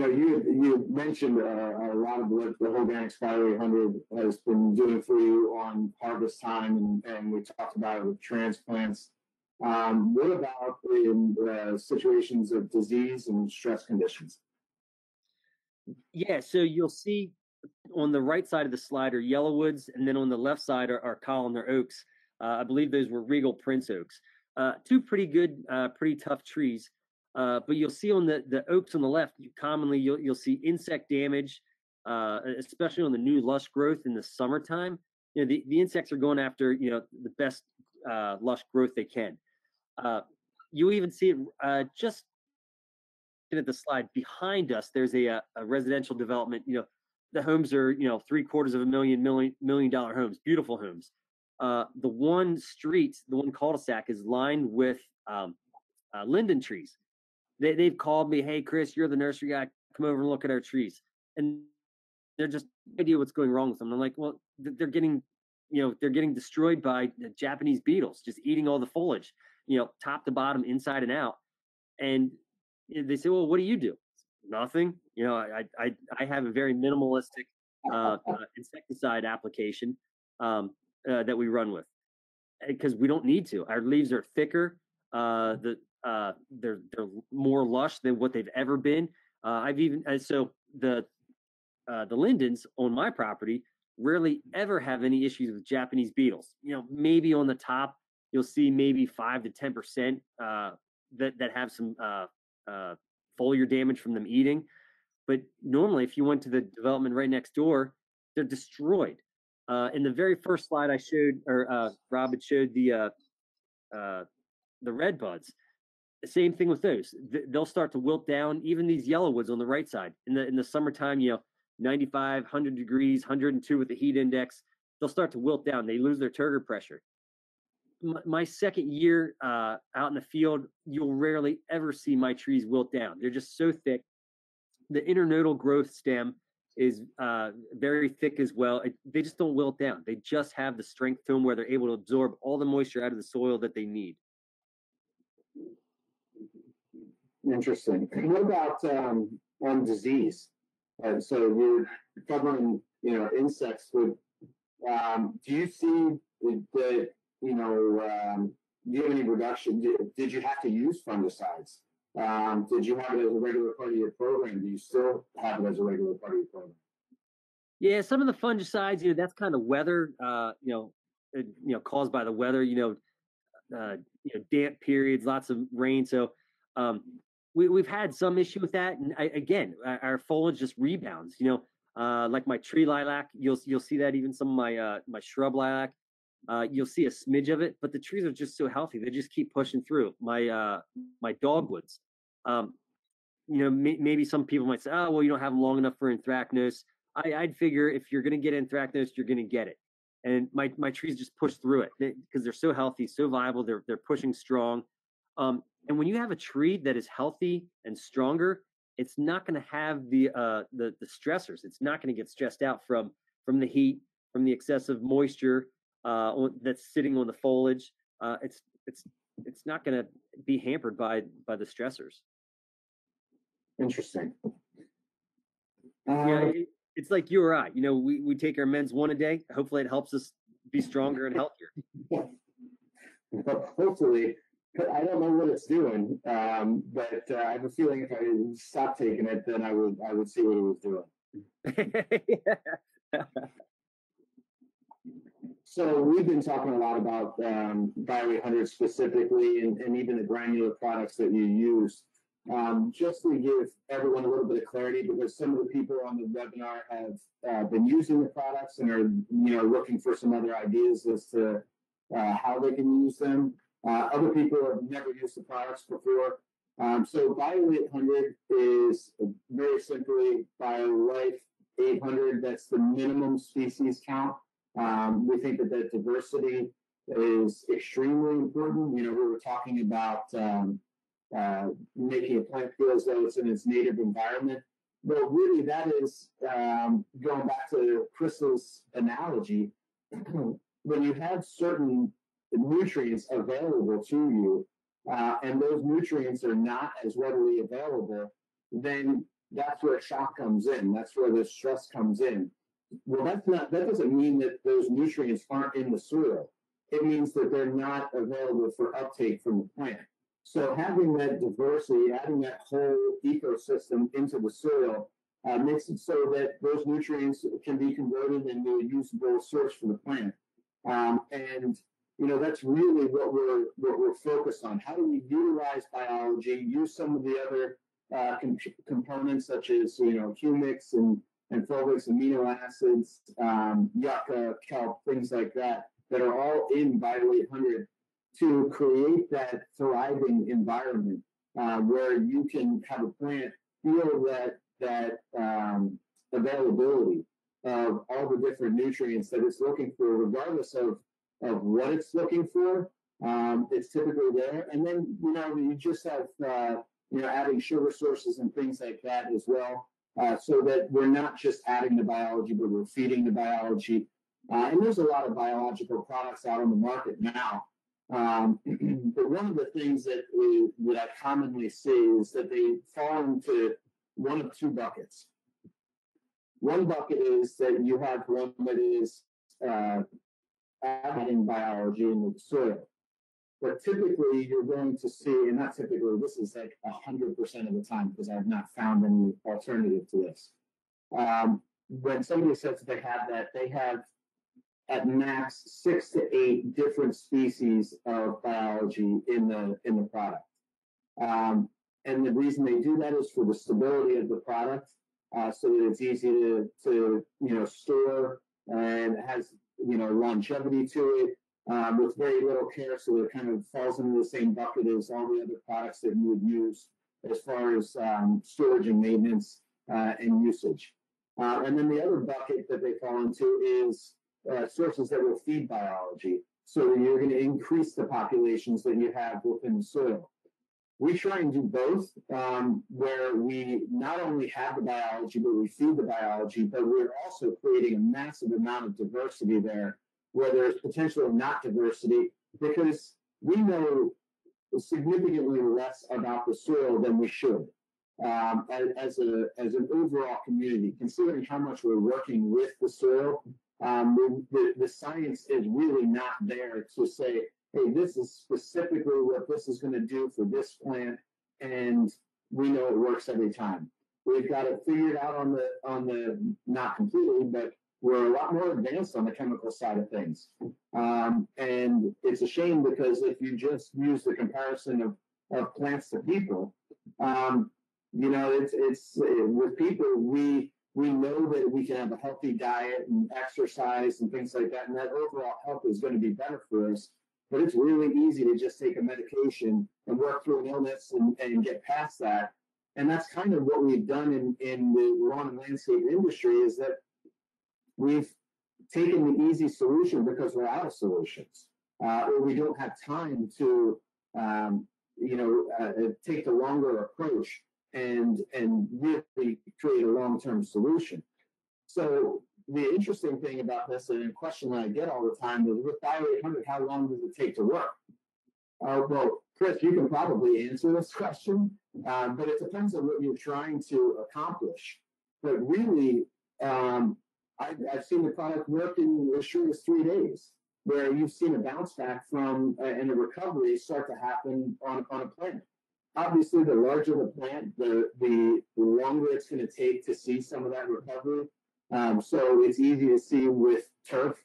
you mentioned a lot of what the Holganix Bio 800 has been doing for you on harvest time, and we talked about it with transplants. What about in situations of disease and stress conditions? Yeah, so you'll see on the right side of the slide are yellowwoods, and then on the left side are columnar oaks. I believe those were Regal Prince oaks. Two pretty good, pretty tough trees. But you'll see on the oaks on the left, you'll see insect damage, especially on the new lush growth in the summertime. The insects are going after the best lush growth they can. You even see it just at the slide behind us. There's a residential development. The homes are $750,000 million homes, beautiful homes. The one street, the one cul-de-sac is lined with linden trees. They've called me, hey, Chris, you're the nursery guy. Come over and look at our trees. And they're just no idea what's going wrong with them. And I'm like, well, they're getting destroyed by Japanese beetles, just eating all the foliage, top to bottom, inside and out. And they say, well, what do you do? Nothing. I have a very minimalistic insecticide application that we run with because we don't need to. Our leaves are thicker. They're more lush than what they've ever been. So the lindens on my property rarely ever have any issues with Japanese beetles. Maybe on the top you'll see maybe 5 to 10% that have some foliar damage from them eating. But normally, if you went to the development right next door, they're destroyed. In the very first slide I showed, or Rob had showed the red buds. The same thing with those. They'll start to wilt down. Even these yellowwoods on the right side in the summertime, 95, 100 degrees, 102 with the heat index, they'll start to wilt down. They lose their turgor pressure. My second year out in the field, you'll rarely ever see my trees wilt down. They're just so thick. The internodal growth stem is very thick as well. They just don't wilt down. They just have the strength to them where they're able to absorb all the moisture out of the soil that they need. Interesting. What about on disease? So you're covering, insects with. Do you see that? Do you have any reduction? Did you have to use fungicides? Did you have it as a regular part of your program? Do you still have it as a regular part of your program? Yeah, some of the fungicides, that's kind of weather, caused by the weather. Damp periods, lots of rain. So we've had some issue with that, and our foliage just rebounds. Like my tree lilac, you'll see that. Even some of my shrub lilac, you'll see a smidge of it. But the trees are just so healthy; they just keep pushing through. My dogwoods, maybe some people might say, oh, well, you don't have them long enough for anthracnose. I'd figure if you're going to get anthracnose, you're going to get it. And my trees just push through it because they're so healthy, so viable. They're pushing strong. And when you have a tree that is healthy and stronger, it's not going to have the stressors. It's not going to get stressed out from the heat, from the excessive moisture that's sitting on the foliage. It's not going to be hampered by the stressors. Interesting. It's like you or I. We take our meds one a day. Hopefully, it helps us be stronger and healthier. Hopefully. I don't know what it's doing, but I have a feeling if I stopped taking it, then I would see what it was doing. So we've been talking a lot about Bio 800 specifically, and even the granular products that you use. Just to give everyone a little bit of clarity, because some of the people on the webinar have been using the products and are looking for some other ideas as to how they can use them. Other people have never used the products before. So Bio 800 is very simply BioLife 800. That's the minimum species count. We think that diversity is extremely important. We were talking about making a plant feel as though it's in its native environment. But really, that is going back to Chris's analogy. When you have certain nutrients available to you, and those nutrients are not as readily available, then that's where shock comes in. That's where the stress comes in. Well, that doesn't mean that those nutrients aren't in the soil. It means that they're not available for uptake from the plant. So having that diversity, adding that whole ecosystem into the soil makes it so that those nutrients can be converted into a usable source for the plant. And that's really what we're focused on. How do we utilize biology, use some of the other components such as humics and fulvics, amino acids, yucca, kelp, things like that are all in Bio 800 to create that thriving environment where you can have a plant feel that availability of all the different nutrients that it's looking for, regardless of what it's looking for. It's typically there, and then you just have adding sugar sources and things like that as well, so that we're not just adding the biology, but we're feeding the biology. And there's a lot of biological products out on the market now. But one of the things that I commonly see is that they fall into one of two buckets. One bucket is that you have one that is adding biology into the soil. But typically you're going to see, and not typically, this is like 100% of the time because I've not found any alternative to this. When somebody says that they have at max 6 to 8 different species of biology in the product. And the reason they do that is for the stability of the product, so that it's easy to store and it has longevity to it, with very little care, so that it kind of falls into the same bucket as all the other products that you would use as far as storage and maintenance and usage. And then the other bucket that they fall into is sources that will feed biology, so that you're going to increase the populations that you have within the soil. We try and do both, where we not only have the biology, but we feed the biology, but we're also creating a massive amount of diversity there, where there's potentially not diversity, because we know significantly less about the soil than we should, as an overall community, considering how much we're working with the soil. The science is really not there to say, hey, this is specifically what this is going to do for this plant, and we know it works every time. We've got it figured out on the not completely, but we're a lot more advanced on the chemical side of things. And it's a shame, because if you just use the comparison of plants to people, it's with people, we know that we can have a healthy diet and exercise and things like that, and that overall health is going to be better for us. But it's really easy to just take a medication and work through an illness and get past that. And that's kind of what we've done in the lawn and landscape industry, is that we've taken the easy solution because we're out of solutions, or we don't have time to take the longer approach and really create a long-term solution. So the interesting thing about this, and a question that I get all the time, is with Bio 800, how long does it take to work? Well, Chris, you can probably answer this question, but it depends on what you're trying to accomplish. But really, I've seen the product work in as short as 3 days, where you've seen a bounce back from and a recovery start to happen on a plant. Obviously, the larger the plant, the longer it's going to take to see some of that recovery. So it's easy to see with turf,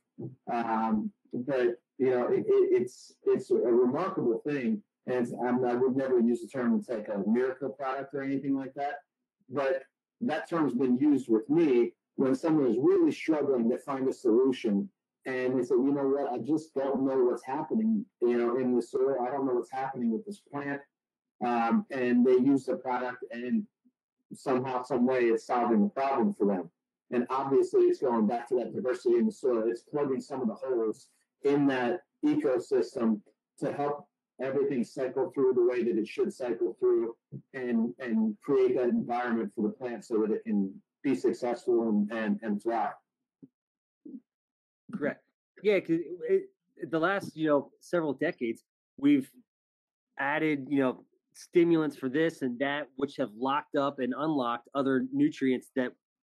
but it's a remarkable thing. And I would never use the term it's like a miracle product or anything like that, but that term's been used with me when someone is really struggling to find a solution, and they say, you know what, I just don't know what's happening, in the soil. I don't know what's happening with this plant. And they use the product, and somehow, some way, it's solving the problem for them. And obviously, it's going back to that diversity in the soil. It's plugging some of the holes in that ecosystem to help everything cycle through the way that it should cycle through, and create that environment for the plant so that it can be successful and thrive. Correct. Yeah, because the last several decades, we've added stimulants for this and that, which have locked up and unlocked other nutrients that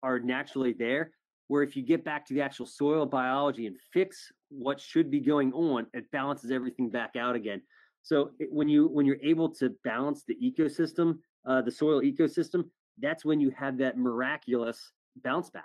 are naturally there. Where if you get back to the actual soil biology and fix what should be going on, it balances everything back out again. So when you're able to balance the ecosystem, the soil ecosystem, that's when you have that miraculous bounce back.